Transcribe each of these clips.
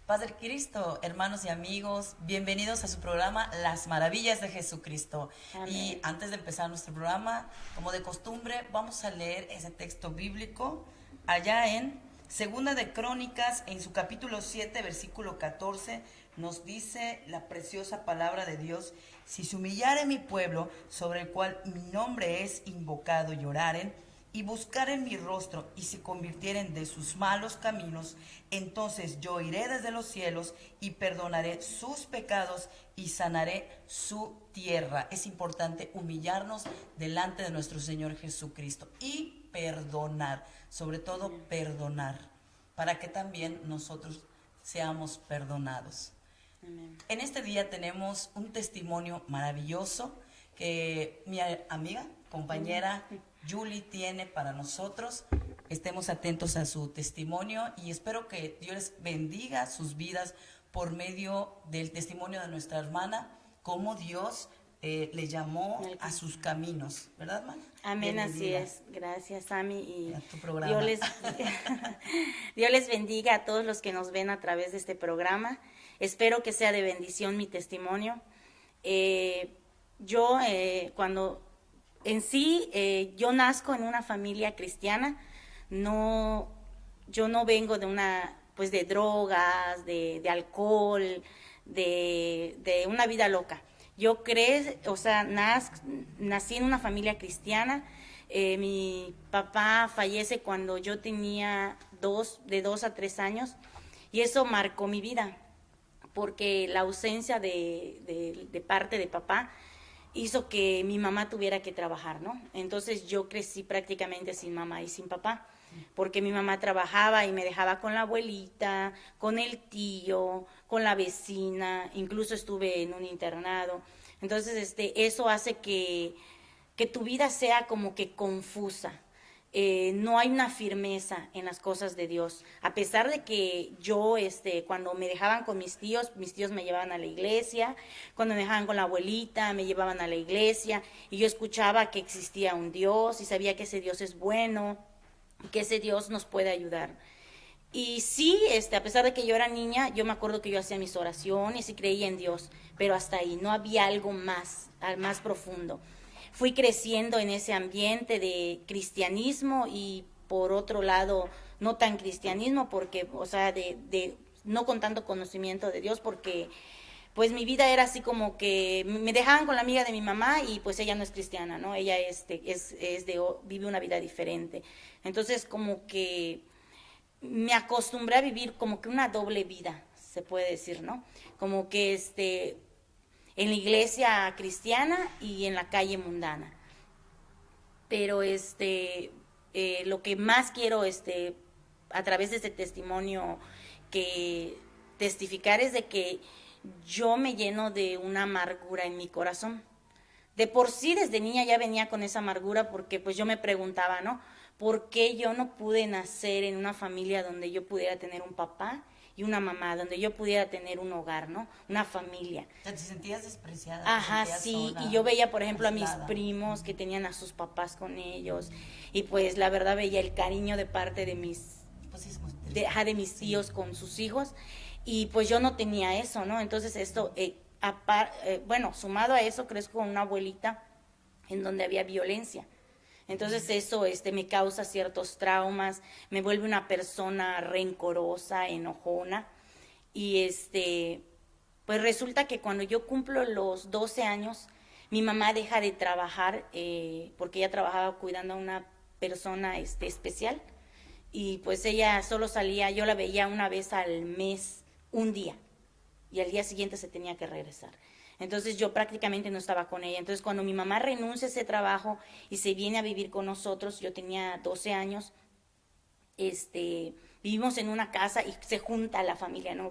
Paz del Cristo, hermanos y amigos, bienvenidos a su programa Las Maravillas de Jesucristo. Y Amén. antes de empezar nuestro programa, como de costumbre, vamos a leer ese texto bíblico allá en Segunda de Crónicas, en su capítulo 7, versículo 14, nos dice la preciosa palabra de Dios: si se humillare mi pueblo, sobre el cual mi nombre es invocado, y oraren y buscaren mi rostro y se convirtieren de sus malos caminos, entonces yo iré desde los cielos y perdonaré sus pecados y sanaré su tierra. Es importante humillarnos delante de nuestro Señor Jesucristo y perdonar, sobre todo Amén. perdonar, para que también nosotros seamos perdonados. Amén. En este día tenemos un testimonio maravilloso que mi amiga, compañera Julie tiene para nosotros. Estemos atentos a su testimonio y espero que Dios les bendiga sus vidas por medio del testimonio de nuestra hermana, cómo Dios le llamó a sus caminos, ¿verdad, hermana? Amén, así Bienvenida es. Gracias, Ami. Y a tu Dios programa. les, Dios les bendiga a todos los que nos ven a través de este programa. Espero que sea de bendición mi testimonio. Cuando en sí, yo nazco en una familia cristiana. No, yo no vengo de una, pues de drogas, de alcohol, de una vida loca. Nací en una familia cristiana. Mi papá fallece cuando yo tenía de 2 a 3 años, y eso marcó mi vida, porque la ausencia de parte de papá hizo que mi mamá tuviera que trabajar, ¿no? Entonces yo crecí prácticamente sin mamá y sin papá, porque mi mamá trabajaba y me dejaba con la abuelita, con el tío, con la vecina, incluso estuve en un internado. Entonces, eso hace que tu vida sea como que confusa. No hay una firmeza en las cosas de Dios. A pesar de que yo, cuando me dejaban con mis tíos me llevaban a la iglesia, cuando me dejaban con la abuelita, me llevaban a la iglesia, y yo escuchaba que existía un Dios y sabía que ese Dios es bueno, que ese Dios nos puede ayudar. Y sí, a pesar de que yo era niña, yo me acuerdo que yo hacía mis oraciones y creía en Dios, pero hasta ahí, no había algo más profundo. Fui creciendo en ese ambiente de cristianismo y por otro lado no tan cristianismo, porque, o sea, no con tanto conocimiento de Dios, porque pues mi vida era así como que me dejaban con la amiga de mi mamá y pues ella no es cristiana, ¿no? Ella vive una vida diferente. Entonces como que me acostumbré a vivir como que una doble vida, se puede decir, ¿no? Como que en la iglesia cristiana y en la calle mundana. Pero lo que más quiero a través de este testimonio que testificar es de que yo me lleno de una amargura en mi corazón. De por sí desde niña ya venía con esa amargura, porque pues yo me preguntaba, ¿no? ¿Por qué yo no pude nacer en una familia donde yo pudiera tener un papá y una mamá, donde yo pudiera tener un hogar, ¿no? Una familia. O sea, te sentías despreciada, te Ajá, sentías sí, y sola, yo veía, por ejemplo, a mis aislada. primos que tenían a sus papás con ellos, y pues la verdad veía el cariño de parte Pues sí, es muy de triste. mis Sí. tíos con sus hijos, y pues yo no tenía eso, ¿no? Entonces bueno, sumado a eso, crezco con una abuelita en donde había violencia. Entonces eso me causa ciertos traumas, me vuelve una persona rencorosa, enojona, y pues resulta que cuando yo cumplo los 12 años, mi mamá deja de trabajar, porque ella trabajaba cuidando a una persona especial, y pues ella solo salía, yo la veía una vez al mes, un día, y al día siguiente se tenía que regresar. Entonces yo prácticamente no estaba con ella. Entonces cuando mi mamá renuncia a ese trabajo y se viene a vivir con nosotros, yo tenía 12 años, vivimos en una casa y se junta la familia, ¿no?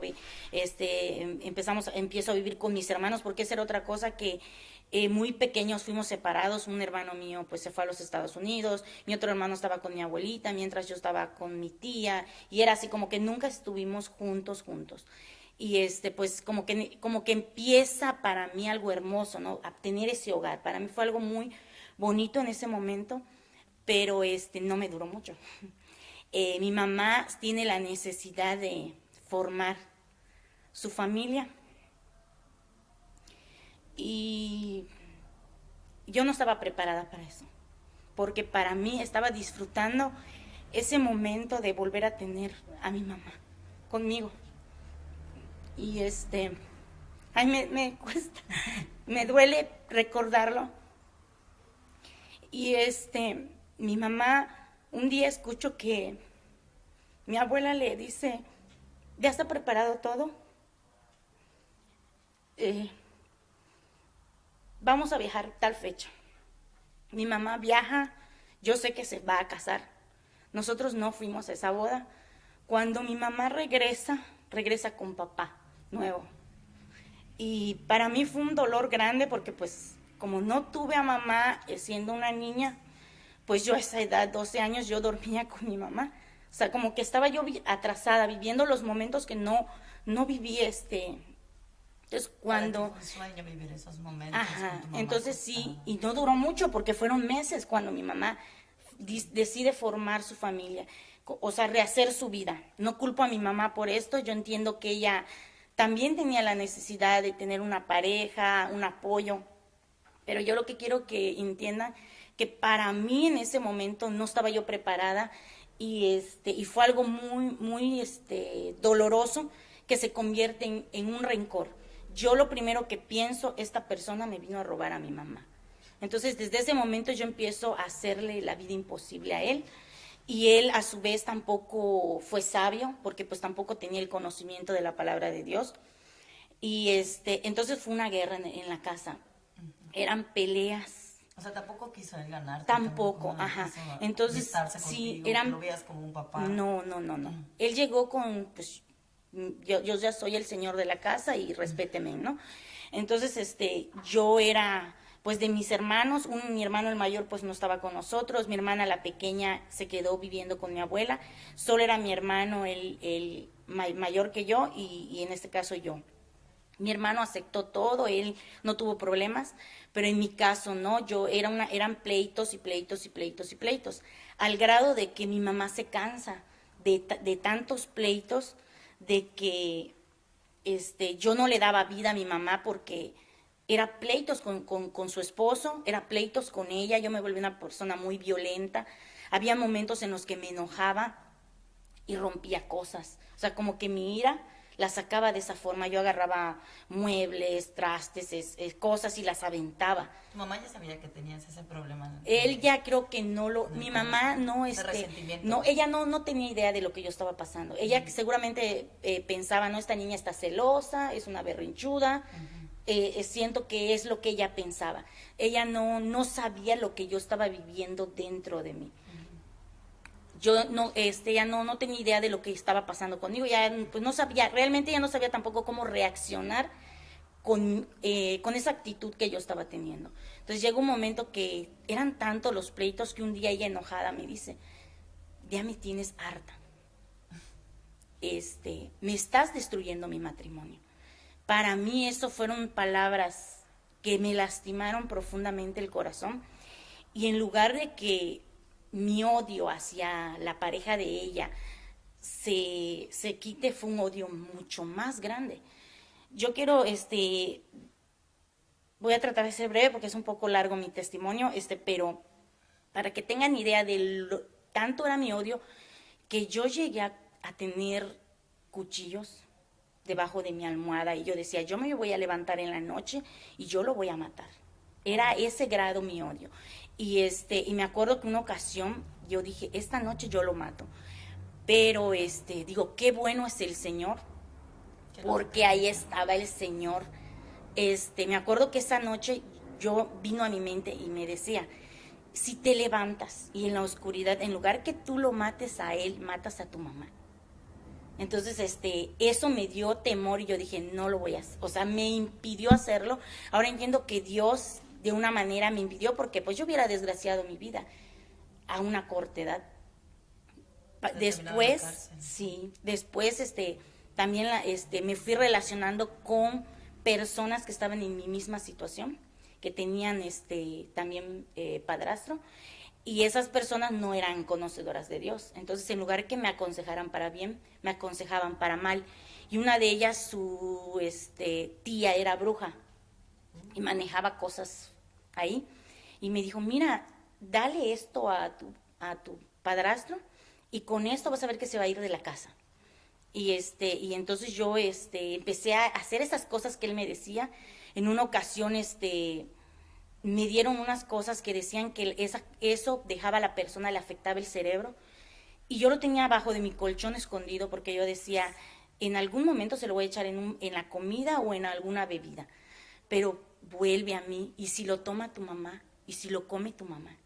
Empiezo a vivir con mis hermanos, porque esa era otra cosa que muy pequeños fuimos separados. Un hermano mío pues se fue a los Estados Unidos, mi otro hermano estaba con mi abuelita, mientras yo estaba con mi tía, y era así como que nunca estuvimos juntos. Y pues como que empieza para mí algo hermoso, ¿no? A tener ese hogar. Para mí fue algo muy bonito en ese momento, pero no me duró mucho. Mi mamá tiene la necesidad de formar su familia. Y yo no estaba preparada para eso, porque para mí estaba disfrutando ese momento de volver a tener a mi mamá conmigo. Y ay, me cuesta, me duele recordarlo. Y mi mamá, un día escucho que mi abuela le dice, ¿ya está preparado todo? Vamos a viajar tal fecha. Mi mamá viaja, yo sé que se va a casar. Nosotros no fuimos a esa boda. Cuando mi mamá regresa con papá nuevo. Y para mí fue un dolor grande porque pues como no tuve a mamá siendo una niña, pues yo a esa edad, 12 años, yo dormía con mi mamá. O sea, como que estaba yo atrasada, viviendo los momentos que no viví. Entonces cuando... Fue un sueño vivir esos momentos. Ajá, con tu mamá entonces sí, acostada. y no duró mucho porque fueron meses cuando mi mamá decide formar su familia, o sea, rehacer su vida. No culpo a mi mamá por esto, yo entiendo que ella también tenía la necesidad de tener una pareja, un apoyo, pero yo lo que quiero que entiendan que para mí en ese momento no estaba yo preparada y fue algo muy doloroso que se convierte en un rencor. Yo lo primero que pienso, esta persona me vino a robar a mi mamá. Entonces, desde ese momento yo empiezo a hacerle la vida imposible a él, y él a su vez tampoco fue sabio, porque pues tampoco tenía el conocimiento de la palabra de Dios. Y entonces fue una guerra en la casa. Eran peleas. O sea, tampoco quiso él ganarte. Tampoco, ajá. Entonces, sí, eran... Lo veías como un papá. No. Él llegó con, pues, yo ya soy el señor de la casa y respéteme, ¿no? Entonces, yo era, pues, de mis hermanos, mi hermano el mayor, pues, no estaba con nosotros, mi hermana la pequeña se quedó viviendo con mi abuela, solo era mi hermano el mayor que yo y en este caso yo. Mi hermano aceptó todo, él no tuvo problemas, pero en mi caso no, eran pleitos y pleitos y pleitos y pleitos, al grado de que mi mamá se cansa de tantos pleitos, de que yo no le daba vida a mi mamá porque era pleitos con su esposo, era pleitos con ella, yo me volví una persona muy violenta, había momentos en los que me enojaba y rompía cosas, o sea, como que mi ira la sacaba de esa forma, yo agarraba muebles, trastes, cosas y las aventaba. ¿Tu mamá ya sabía que tenías ese problema? Él ya creo que no lo, mi mamá no, de resentimiento. no, ella no tenía idea de lo que yo estaba pasando. Ella seguramente pensaba, no, esta niña está celosa, es una berrinchuda, siento que es lo que ella pensaba. Ella no sabía lo que yo estaba viviendo dentro de mí. Yo ya no tenía idea de lo que estaba pasando conmigo, ya pues no sabía, realmente ya no sabía tampoco cómo reaccionar con esa actitud que yo estaba teniendo. Entonces llegó un momento que eran tantos los pleitos que un día ella enojada me dice, ya me tienes harta, me estás destruyendo mi matrimonio. Para mí eso fueron palabras que me lastimaron profundamente el corazón, y en lugar de que mi odio hacia la pareja de ella se quite, fue un odio mucho más grande. Yo quiero, voy a tratar de ser breve porque es un poco largo mi testimonio, pero para que tengan idea de tanto era mi odio, que yo llegué a tener cuchillos debajo de mi almohada, y yo decía, yo me voy a levantar en la noche y yo lo voy a matar. Era ese grado mi odio. Y me acuerdo que una ocasión yo dije, esta noche yo lo mato. Pero digo, qué bueno es el Señor, porque ahí estaba el Señor. Me acuerdo que esa noche vino a mi mente y me decía, si te levantas y en la oscuridad, en lugar que tú lo mates a él, matas a tu mamá. Entonces, eso me dio temor y yo dije, no lo voy a hacer. O sea, me impidió hacerlo. Ahora entiendo que Dios de una manera me impidió, porque pues yo hubiera desgraciado mi vida a una corta edad. Después, sí, después también me fui relacionando con personas que estaban en mi misma situación, que tenían también padrastro, y esas personas no eran conocedoras de Dios. Entonces, en lugar que me aconsejaran para bien, me aconsejaban para mal. Y una de ellas, su tía era bruja y manejaba cosas ahí. Y me dijo, mira, dale esto a tu padrastro y con esto vas a ver que se va a ir de la casa. Y entonces yo empecé a hacer esas cosas que él me decía. En una ocasión me dieron unas cosas que decían que eso dejaba a la persona, le afectaba el cerebro. Y yo lo tenía abajo de mi colchón escondido porque yo decía, en algún momento se lo voy a echar en la comida o en alguna bebida. Pero vuelve a mí, y si lo toma tu mamá, y si lo come tu mamá.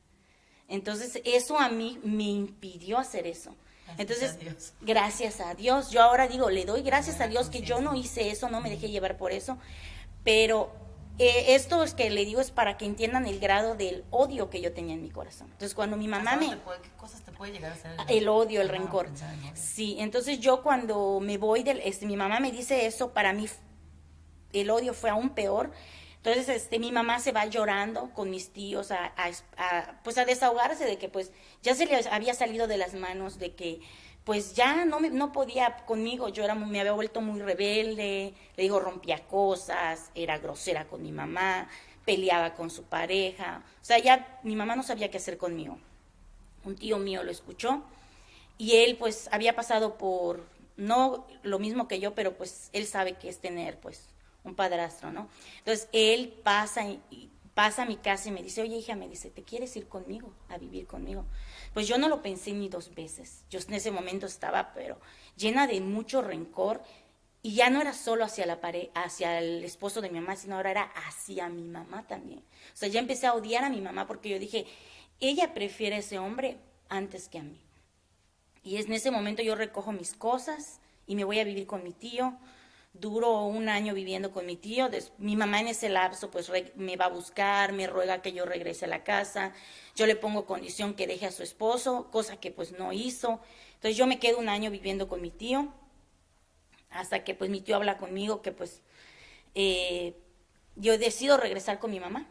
Entonces eso a mí me impidió hacer eso. Entonces, gracias a Dios, yo ahora digo, le doy gracias a Dios que yo no hice eso, no me dejé llevar por eso, pero esto es que le digo es para que entiendan el grado del odio que yo tenía en mi corazón. Entonces, cuando mi mamá ¿Qué cosas te puede llegar a hacer el odio, el rencor? Sí, entonces yo cuando me voy mi mamá me dice eso, para mí el odio fue aún peor. Entonces, mi mamá se va llorando con mis tíos pues a desahogarse de que pues ya se le había salido de las manos, de que pues ya no podía conmigo, me había vuelto muy rebelde, le digo, rompía cosas, era grosera con mi mamá, peleaba con su pareja, o sea, ya mi mamá no sabía qué hacer conmigo. Un tío mío lo escuchó y él pues había pasado por, no lo mismo que yo, pero pues él sabe que es tener pues un padrastro, ¿no? Entonces él pasa a mi casa y me dice, oye hija, me dice, ¿te quieres ir conmigo, a vivir conmigo? Pues yo no lo pensé ni 2 veces, yo en ese momento estaba pero llena de mucho rencor y ya no era solo hacia el esposo de mi mamá, sino ahora era hacia mi mamá también. O sea, ya empecé a odiar a mi mamá porque yo dije, ella prefiere a ese hombre antes que a mí. Y en ese momento yo recojo mis cosas y me voy a vivir con mi tío. Duro 1 año viviendo con mi tío. Mi mamá en ese lapso pues me va a buscar, me ruega que yo regrese a la casa. Yo le pongo condición que deje a su esposo, cosa que pues no hizo. Entonces yo me quedo 1 año viviendo con mi tío, hasta que pues mi tío habla conmigo que pues yo decido regresar con mi mamá,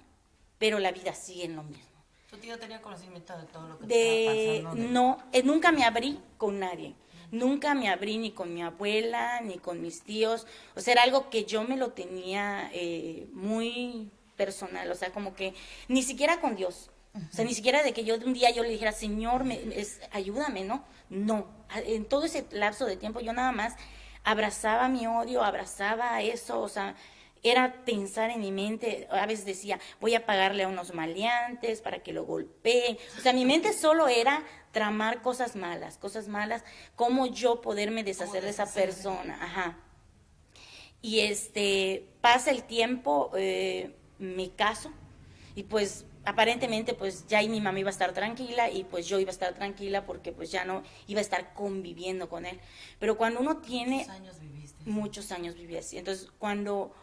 pero la vida sigue en lo mismo. ¿Tu tío tenía conocimiento de todo lo que te estaba pasando? No, nunca me abrí con nadie. Nunca me abrí ni con mi abuela, ni con mis tíos. O sea, era algo que yo me lo tenía muy personal. O sea, como que ni siquiera con Dios. O sea, ni siquiera de que yo un día yo le dijera, Señor, ayúdame, ¿no? No. En todo ese lapso de tiempo yo nada más abrazaba mi odio, abrazaba eso, o sea, era pensar en mi mente, a veces decía, voy a pagarle a unos maleantes para que lo golpeen. O sea, mi mente solo era tramar cosas malas, cómo yo poderme deshacer de esa persona. Ajá. Y pasa el tiempo, me caso, y pues aparentemente pues ya ahí mi mamá iba a estar tranquila y pues yo iba a estar tranquila porque pues ya no iba a estar conviviendo con él. Pero cuando uno tiene... ¿Cuántos años viviste? Muchos años viví así. Entonces, cuando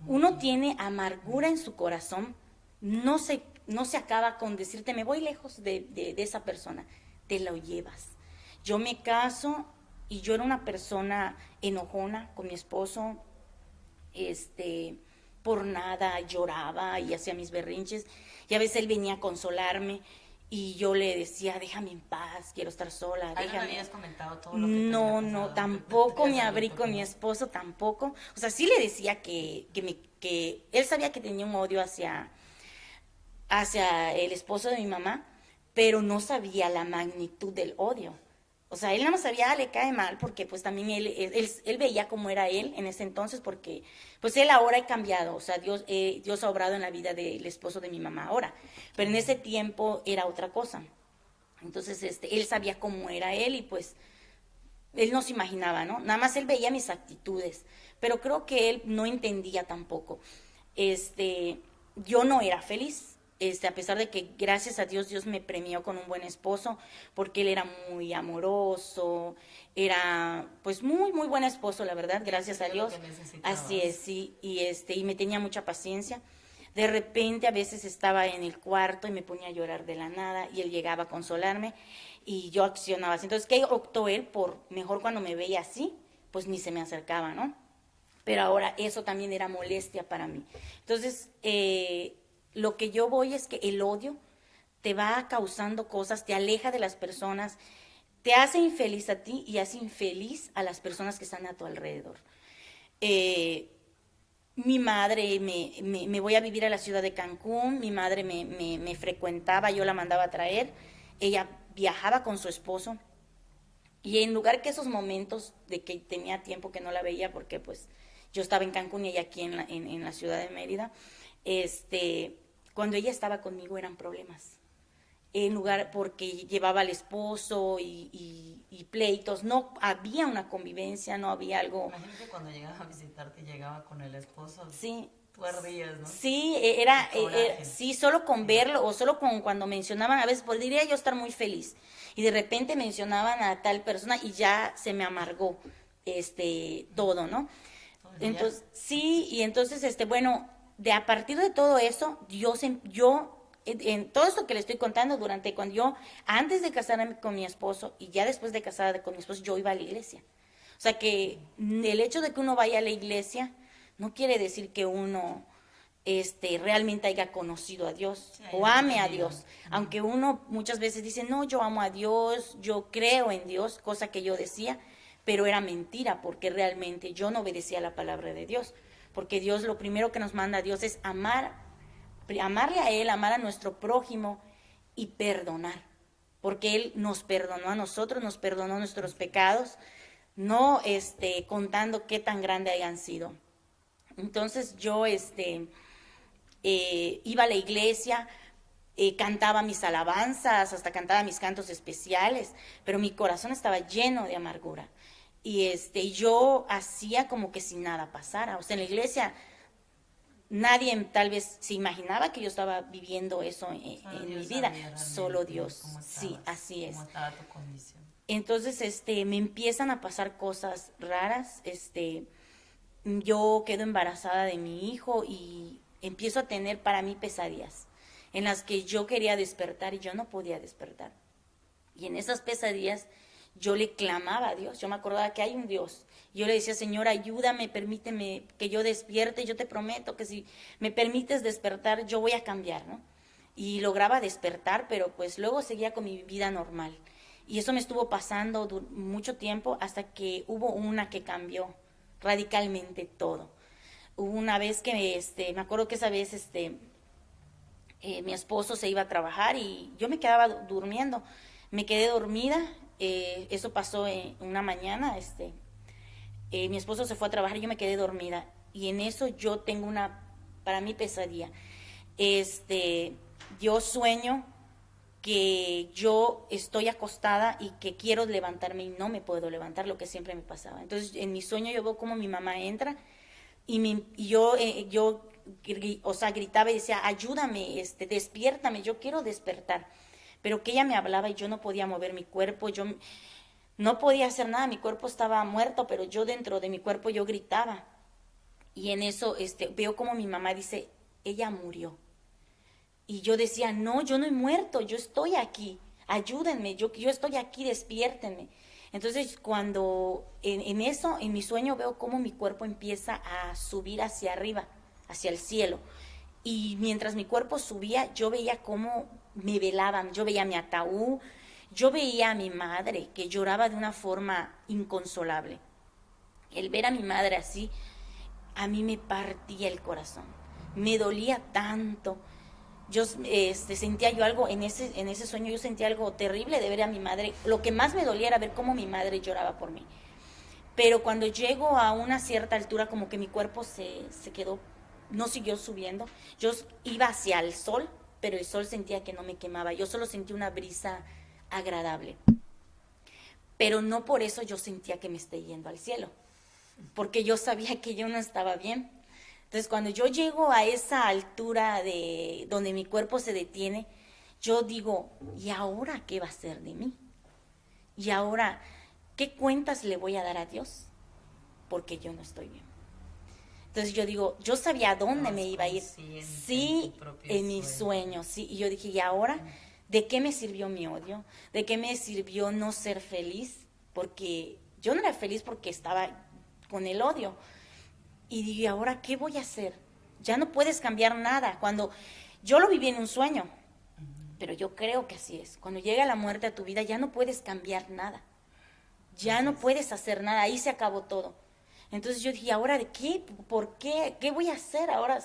uno tiene amargura en su corazón, no se acaba con decirte, me voy lejos de esa persona, te lo llevas. Yo me caso y yo era una persona enojona con mi esposo, por nada lloraba y hacía mis berrinches, y a veces él venía a consolarme y yo le decía, déjame en paz, quiero estar sola, déjame. ¿No habías comentado todo lo que te No, había pasado? tampoco me abrí con mi esposo, tampoco. O sea, sí le decía que él sabía que tenía un odio hacia el esposo de mi mamá, pero no sabía la magnitud del odio. O sea, él nada más sabía, le cae mal, porque pues también él veía cómo era él en ese entonces, porque pues él ahora ha cambiado, o sea, Dios ha obrado en la vida del esposo de mi mamá ahora, pero en ese tiempo era otra cosa. Entonces, él sabía cómo era él y pues él no se imaginaba, ¿no? Nada más él veía mis actitudes, pero creo que él no entendía tampoco. Yo no era feliz. A pesar de que gracias a Dios me premió con un buen esposo, porque él era muy amoroso, era pues muy muy buen esposo, la verdad, gracias a Dios. Así es, sí, y me tenía mucha paciencia. De repente a veces estaba en el cuarto y me ponía a llorar de la nada y él llegaba a consolarme y yo accionaba así. Entonces, ¿qué optó él? Por mejor cuando me veía así, pues ni se me acercaba, ¿no? Pero ahora eso también era molestia para mí. Entonces, lo que yo voy es que el odio te va causando cosas, te aleja de las personas, te hace infeliz a ti y hace infeliz a las personas que están a tu alrededor. Mi madre, me voy a vivir a la ciudad de Cancún, mi madre me frecuentaba, yo la mandaba a traer, ella viajaba con su esposo, y en lugar que esos momentos de que tenía tiempo que no la veía, porque pues yo estaba en Cancún y ella aquí en la ciudad de Mérida, cuando ella estaba conmigo eran problemas. En lugar porque llevaba al esposo y pleitos, no había una convivencia, no había algo. Imagino que cuando llegaba a visitarte llegaba con el esposo. Sí. Tú ardías, ¿no? Sí, sí, solo con verlo o solo con cuando mencionaban, a veces podría yo estar muy feliz y de repente mencionaban a tal persona y ya se me amargó todo, ¿no? Entonces, sí, y entonces bueno, a partir de todo eso, yo en todo esto que le estoy contando antes de casarme con mi esposo y ya después de casada con mi esposo, yo iba a la iglesia. O sea que el hecho de que uno vaya a la iglesia no quiere decir que uno realmente haya conocido a Dios, sí, o ame a Dios. Aunque uno muchas veces dice, no, yo amo a Dios, yo creo en Dios, cosa que yo decía, pero era mentira porque realmente yo no obedecía la palabra de Dios. Porque Dios, lo primero que nos manda a Dios es amarle a Él, amar a nuestro prójimo y perdonar. Porque Él nos perdonó a nosotros, nos perdonó nuestros pecados, no contando qué tan grandes hayan sido. Entonces yo iba a la iglesia, cantaba mis alabanzas, hasta cantaba mis cantos especiales, pero mi corazón estaba lleno de amargura. Y yo hacía como que si nada pasara. O sea, en la iglesia nadie tal vez se imaginaba que yo estaba viviendo eso en mi vida, solo Dios. Sí, así es. ¿Cómo estaba tu condición? Entonces, me empiezan a pasar cosas raras, yo quedo embarazada de mi hijo y empiezo a tener para mí pesadillas en las que yo quería despertar y yo no podía despertar. Y en esas pesadillas yo le clamaba a Dios, yo me acordaba que hay un Dios. Yo le decía, Señor, ayúdame, permíteme que yo despierte, yo te prometo que si me permites despertar, yo voy a cambiar, ¿no? Y lograba despertar, pero pues luego seguía con mi vida normal. Y eso me estuvo pasando mucho tiempo hasta que hubo una que cambió radicalmente todo. Hubo una vez que me acuerdo que esa vez mi esposo se iba a trabajar y yo me quedaba durmiendo. Me quedé dormida, eso pasó en una mañana, mi esposo se fue a trabajar y yo me quedé dormida. Y en eso yo tengo para mí pesadilla. Yo sueño que yo estoy acostada y que quiero levantarme y no me puedo levantar, lo que siempre me pasaba. Entonces, en mi sueño yo veo como mi mamá entra y yo o sea, gritaba y decía, ayúdame, despiértame, yo quiero despertar. Pero que ella me hablaba y yo no podía mover mi cuerpo, yo no podía hacer nada, mi cuerpo estaba muerto, pero yo dentro de mi cuerpo yo gritaba. Y en eso veo como mi mamá dice, ella murió. Y yo decía, no, yo no he muerto, yo estoy aquí, ayúdenme, yo estoy aquí, despiértenme. Entonces, cuando en eso, en mi sueño, veo cómo mi cuerpo empieza a subir hacia arriba, hacia el cielo. Y mientras mi cuerpo subía, yo veía cómo me velaban, yo veía mi ataúd, yo veía a mi madre que lloraba de una forma inconsolable. El ver a mi madre así, a mí me partía el corazón, me dolía tanto. Yo sentía yo algo, en ese sueño yo sentía algo terrible de ver a mi madre. Lo que más me dolía era ver cómo mi madre lloraba por mí. Pero cuando llego a una cierta altura, como que mi cuerpo se quedó, no siguió subiendo. Yo iba hacia el sol, pero el sol sentía que no me quemaba. Yo solo sentía una brisa agradable. Pero no por eso yo sentía que me esté yendo al cielo, porque yo sabía que yo no estaba bien. Entonces, cuando yo llego a esa altura de donde mi cuerpo se detiene, yo digo, ¿y ahora qué va a ser de mí? ¿Y ahora qué cuentas le voy a dar a Dios? Porque yo no estoy bien. Entonces yo digo, yo sabía a dónde me iba a ir. Sí, en mi sueño, sí. Y yo dije, ¿y ahora de qué me sirvió mi odio? ¿De qué me sirvió no ser feliz? Porque yo no era feliz porque estaba con el odio. Y dije, ¿ahora qué voy a hacer? Ya no puedes cambiar nada. Cuando yo lo viví en un sueño, Pero yo creo que así es. Cuando llega la muerte a tu vida ya no puedes cambiar nada. Ya no puedes hacer nada. Ahí se acabó todo. Entonces yo dije, ¿ahora de qué? ¿Por qué? ¿Qué voy a hacer? Ahora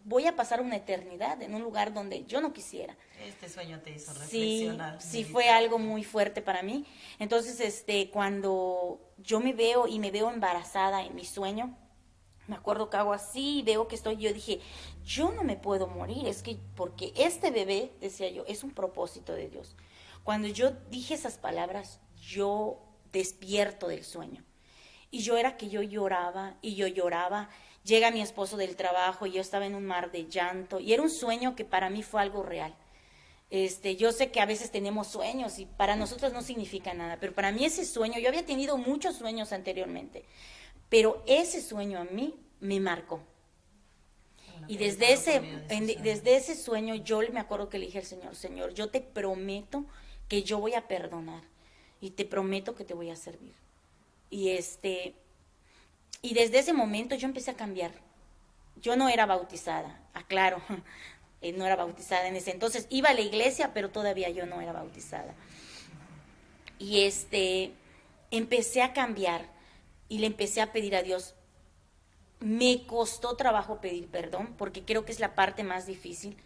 voy a pasar una eternidad en un lugar donde yo no quisiera. Este sueño te hizo Sí, reflexionar. sí fue algo muy fuerte para mí. Entonces, cuando yo me veo embarazada en mi sueño, me acuerdo que hago así y veo que yo dije, yo no me puedo morir, es que porque este bebé, decía yo, es un propósito de Dios. Cuando yo dije esas palabras, yo despierto del sueño. Y yo era que yo lloraba y yo lloraba. Llega mi esposo del trabajo y yo estaba en un mar de llanto. Y era un sueño que para mí fue algo real. Yo sé que a veces tenemos sueños y para nosotros no significa nada, pero para mí ese sueño, yo había tenido muchos sueños anteriormente, pero ese sueño a mí me marcó. Y desde ese sueño yo me acuerdo que le dije al Señor, Señor, yo te prometo que yo voy a perdonar y te prometo que te voy a servir. Y desde ese momento yo empecé a cambiar. Yo no era bautizada, aclaro, no era bautizada en ese entonces. Iba a la iglesia, pero todavía yo no era bautizada. Y empecé a cambiar y le empecé a pedir a Dios. Me costó trabajo pedir perdón, porque creo que es la parte más difícil,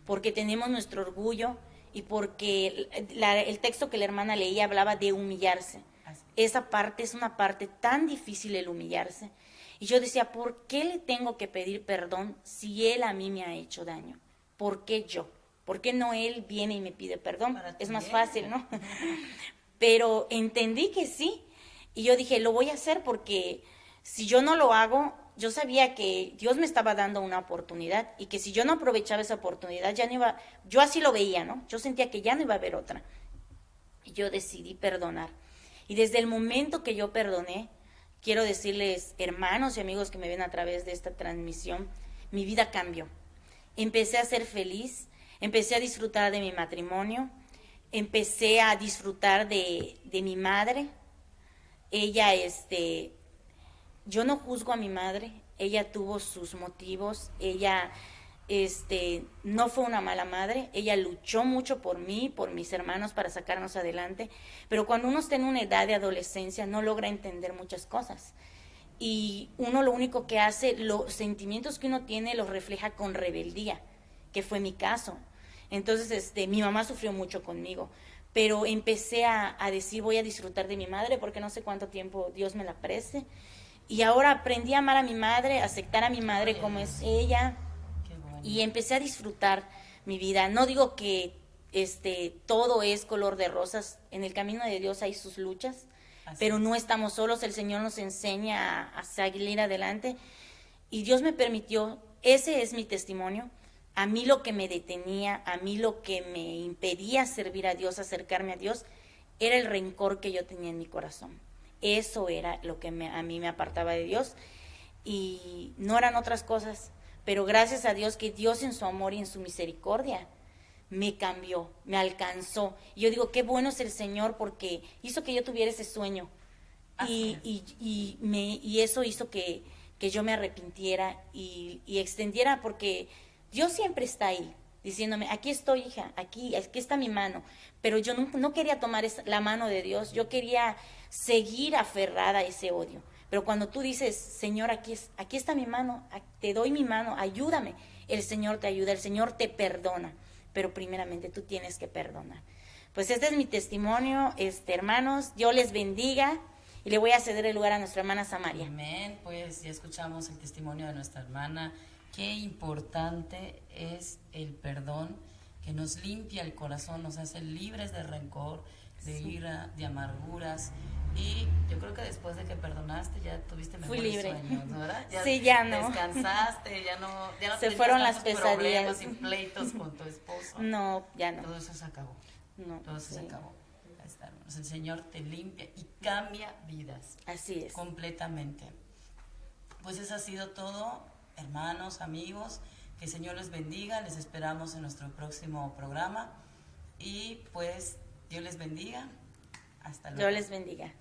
porque tenemos nuestro orgullo y porque el texto que la hermana leía hablaba de humillarse. Esa parte es una parte tan difícil, el humillarse. Y yo decía, ¿por qué le tengo que pedir perdón si él a mí me ha hecho daño? ¿Por qué yo? ¿Por qué no él viene y me pide perdón? Es más fácil, ¿no? Pero entendí que sí. Y yo dije, lo voy a hacer porque si yo no lo hago, yo sabía que Dios me estaba dando una oportunidad y que si yo no aprovechaba esa oportunidad, ya no iba, yo así lo veía, ¿no? Yo sentía que ya no iba a haber otra. Y yo decidí perdonar. Y desde el momento que yo perdoné, quiero decirles, hermanos y amigos que me ven a través de esta transmisión, mi vida cambió. Empecé a ser feliz, empecé a disfrutar de mi matrimonio, empecé a disfrutar de mi madre. Ella, yo no juzgo a mi madre, ella tuvo sus motivos, ella no fue una mala madre, ella luchó mucho por mí, por mis hermanos para sacarnos adelante, pero cuando uno está en una edad de adolescencia no logra entender muchas cosas y uno lo único que hace, los sentimientos que uno tiene los refleja con rebeldía, que fue mi caso. Entonces mi mamá sufrió mucho conmigo, pero empecé a decir voy a disfrutar de mi madre porque no sé cuánto tiempo Dios me la preste y ahora aprendí a amar a mi madre, a aceptar a mi madre como es ella. Y empecé a disfrutar mi vida. No digo que todo es color de rosas. En el camino de Dios hay sus luchas, pero no estamos solos. El Señor nos enseña a seguir adelante. Y Dios me permitió, ese es mi testimonio. A mí lo que me detenía, a mí lo que me impedía servir a Dios, acercarme a Dios, era el rencor que yo tenía en mi corazón. Eso era lo que a mí me apartaba de Dios. Y no eran otras cosas. Pero gracias a Dios que Dios en su amor y en su misericordia me cambió, me alcanzó. Y yo digo, qué bueno es el Señor porque hizo que yo tuviera ese sueño. Y eso hizo que yo me arrepintiera y extendiera porque Dios siempre está ahí, diciéndome, aquí estoy, hija, aquí está mi mano. Pero yo no quería tomar la mano de Dios, yo quería seguir aferrada a ese odio. Pero cuando tú dices, Señor, aquí está mi mano, te doy mi mano, ayúdame, el Señor te ayuda, el Señor te perdona, pero primeramente tú tienes que perdonar. Pues este es mi testimonio, hermanos, Dios les bendiga y le voy a ceder el lugar a nuestra hermana Samaria. Amén, pues ya escuchamos el testimonio de nuestra hermana, qué importante es el perdón, que nos limpia el corazón, nos hace libres de rencor, de ira, de amarguras. Y yo creo que después de que perdonaste ya tuviste mejores sueños, ¿verdad? Sí, ya no. Descansaste, ya no se fueron las pesadillas y pleitos con tu esposo. No, ya no. Todo eso se acabó. No, todo eso se acabó. El Señor te limpia y cambia vidas. Así es. Completamente. Pues eso ha sido todo, hermanos, amigos. Que el Señor les bendiga. Les esperamos en nuestro próximo programa. Y pues Dios les bendiga. Hasta luego. Dios les bendiga.